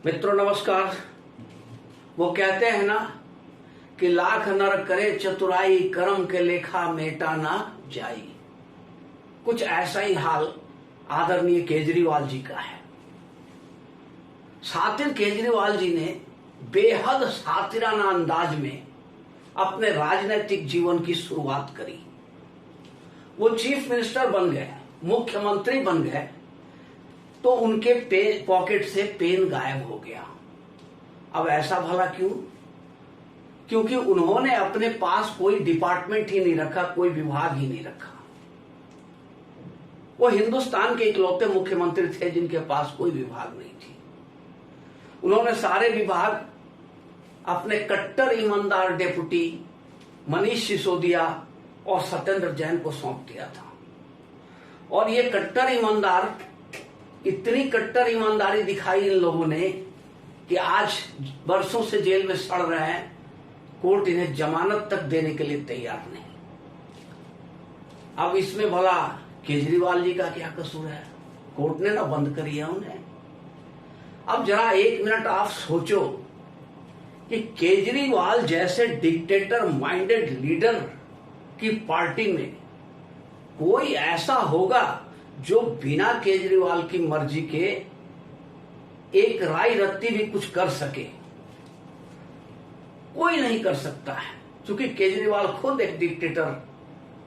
मित्रों नमस्कार। वो कहते हैं ना कि लाख नर करे चतुराई, कर्म के लेखा मेटा ना जाई। कुछ ऐसा ही हाल आदरणीय केजरीवाल जी का है। सातिर केजरीवाल जी ने बेहद सातिराना अंदाज में अपने राजनीतिक जीवन की शुरुआत करी। वो चीफ मिनिस्टर बन गए, मुख्यमंत्री बन गए, तो उनके पॉकेट से पेन गायब हो गया। अब ऐसा भला क्यों? क्योंकि उन्होंने अपने पास कोई डिपार्टमेंट ही नहीं रखा, कोई विभाग ही नहीं रखा। वो हिंदुस्तान के इकलौते मुख्यमंत्री थे जिनके पास कोई विभाग नहीं थी। उन्होंने सारे विभाग अपने कट्टर ईमानदार डेप्यूटी मनीष सिसोदिया और सत्येंद्र जैन को सौंप दिया था। और ये कट्टर ईमानदार, इतनी कट्टर ईमानदारी दिखाई इन लोगों ने कि आज वर्षों से जेल में सड़ रहे हैं। कोर्ट इन्हें जमानत तक देने के लिए तैयार नहीं। अब इसमें भला केजरीवाल जी का क्या कसूर है? कोर्ट ने ना बंद कर दिया उन्हें। अब जरा एक मिनट आप सोचो कि केजरीवाल जैसे डिक्टेटर माइंडेड लीडर की पार्टी में कोई ऐसा होगा जो बिना केजरीवाल की मर्जी के एक राय रत्ती भी कुछ कर सके? कोई नहीं कर सकता है, क्योंकि केजरीवाल खुद एक डिक्टेटर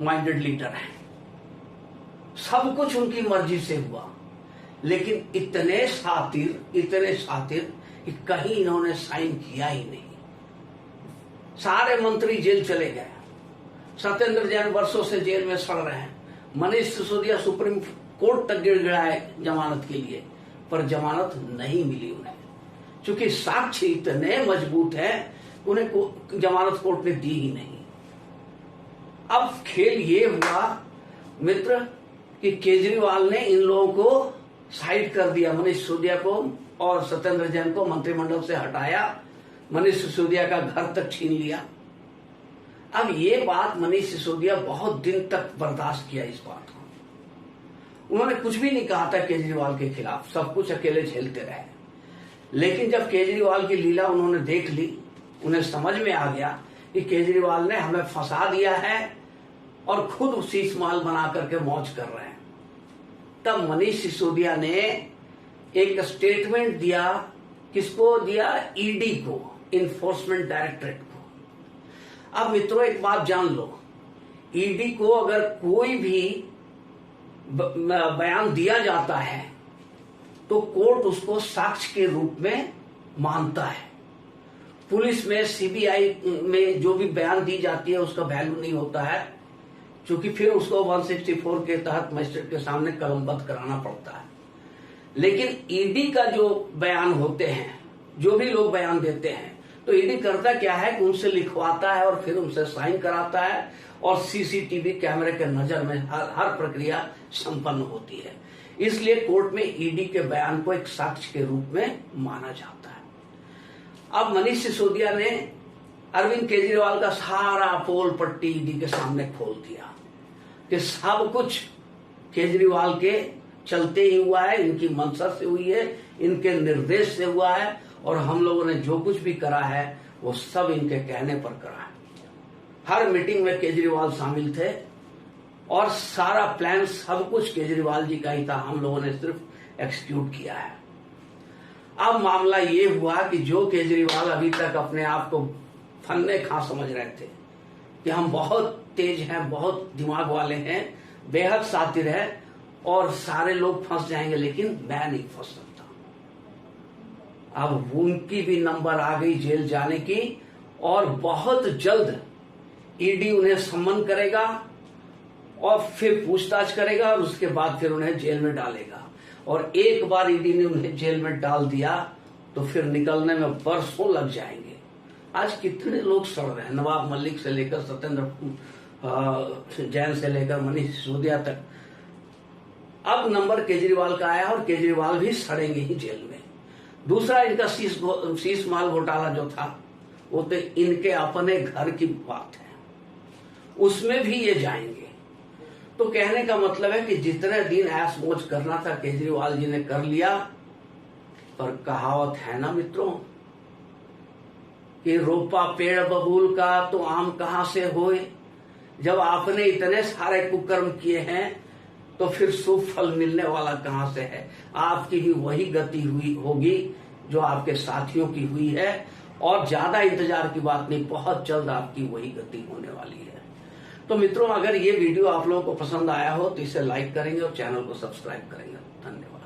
माइंडेड लीडर है। सब कुछ उनकी मर्जी से हुआ, लेकिन इतने सातिर कि कहीं इन्होंने साइन किया ही नहीं। सारे मंत्री जेल चले गए। सत्येंद्र जैन वर्षों से जेल में सड़ रहे हैं। मनीष सिसोदिया सुप्रीम कोर्ट तक गिड़गिड़ाए जमानत के लिए, पर जमानत नहीं मिली उन्हें, क्योंकि साक्ष्य इतने मजबूत हैं, उन्हें जमानत कोर्ट ने दी ही नहीं। अब खेल ये हुआ मित्र कि केजरीवाल ने इन लोगों को साइड कर दिया। मनीष सिसोदिया को और सत्येंद्र जैन को मंत्रिमंडल से हटाया, मनीष सिसोदिया का घर तक छीन लिया। अब ये बात मनीष सिसोदिया बहुत दिन तक बर्दाश्त किया इस बात को। उन्होंने कुछ भी नहीं कहा था केजरीवाल के खिलाफ, सब कुछ अकेले झेलते रहे। लेकिन जब केजरीवाल की लीला उन्होंने देख ली, उन्हें समझ में आ गया कि केजरीवाल ने हमें फंसा दिया है और खुद शीश माल बना करके मौज कर रहे हैं। तब मनीष सिसोदिया ने एक स्टेटमेंट दिया। किसको दिया? ईडी को, इन्फोर्समेंट डायरेक्टरेट को। अब मित्रों एक बात जान लो, ईडी को अगर कोई भी बयान दिया जाता है तो कोर्ट उसको साक्ष्य के रूप में मानता है। पुलिस में, सीबीआई में जो भी बयान दी जाती है उसका वैल्यू नहीं होता है, क्योंकि फिर उसको 164 के तहत मजिस्ट्रेट के सामने कलमबद्ध कराना पड़ता है। लेकिन ईडी का जो बयान होते हैं, जो भी लोग बयान देते हैं, तो ईडी करता क्या है कि उनसे लिखवाता है और फिर उनसे साइन कराता है, और सीसीटीवी कैमरे के नजर में हर प्रक्रिया संपन्न होती है। इसलिए कोर्ट में ईडी के बयान को एक साक्ष्य के रूप में माना जाता है। अब मनीष सिसोदिया ने अरविंद केजरीवाल का सारा पोल पट्टी ईडी के सामने खोल दिया कि सब कुछ केजरीवाल के चलते ही हुआ है, इनकी मंशा से हुई है, इनके निर्देश से हुआ है, और हम लोगों ने जो कुछ भी करा है वो सब इनके कहने पर करा है। हर मीटिंग में केजरीवाल शामिल थे और सारा प्लान सब कुछ केजरीवाल जी का ही था, हम लोगों ने सिर्फ एक्सिक्यूट किया है। अब मामला ये हुआ कि जो केजरीवाल अभी तक अपने आप को फन्ने खां समझ रहे थे कि हम बहुत तेज हैं, बहुत दिमाग वाले हैं, बेहद सातिर है और सारे लोग फंस जाएंगे, लेकिन मैं नहीं फंस सकता। अब उनकी भी नंबर आ गई जेल जाने की, और बहुत जल्द ईडी उन्हें सम्मन करेगा और फिर पूछताछ करेगा, और उसके बाद फिर उन्हें जेल में डालेगा। और एक बार ईडी ने उन्हें जेल में डाल दिया तो फिर निकलने में बरसों लग जाएंगे। आज कितने लोग सड़ रहे हैं, नवाब मलिक से लेकर सत्येंद्र जैन से लेकर मनीष सिसोदिया तक। अब नंबर केजरीवाल का आया और केजरीवाल भी सड़ेंगे ही जेल में। दूसरा इनका शीश माल घोटाला जो था, वो तो इनके अपने घर की बात है, उसमें भी ये जाएंगे। तो कहने का मतलब है कि जितने दिन ऐश मौज करना था केजरीवाल जी ने कर लिया, पर कहावत है ना मित्रों कि रोपा पेड़ बबूल का तो आम कहां से होए। जब आपने इतने सारे कुकर्म किए हैं तो फिर शुभ फल मिलने वाला कहां से है। आपकी भी वही गति हुई होगी जो आपके साथियों की हुई है, और ज्यादा इंतजार की बात नहीं, बहुत जल्द आपकी वही गति होने वाली है। तो मित्रों, अगर ये वीडियो आप लोगों को पसंद आया हो तो इसे लाइक करेंगे और चैनल को सब्सक्राइब करेंगे। धन्यवाद।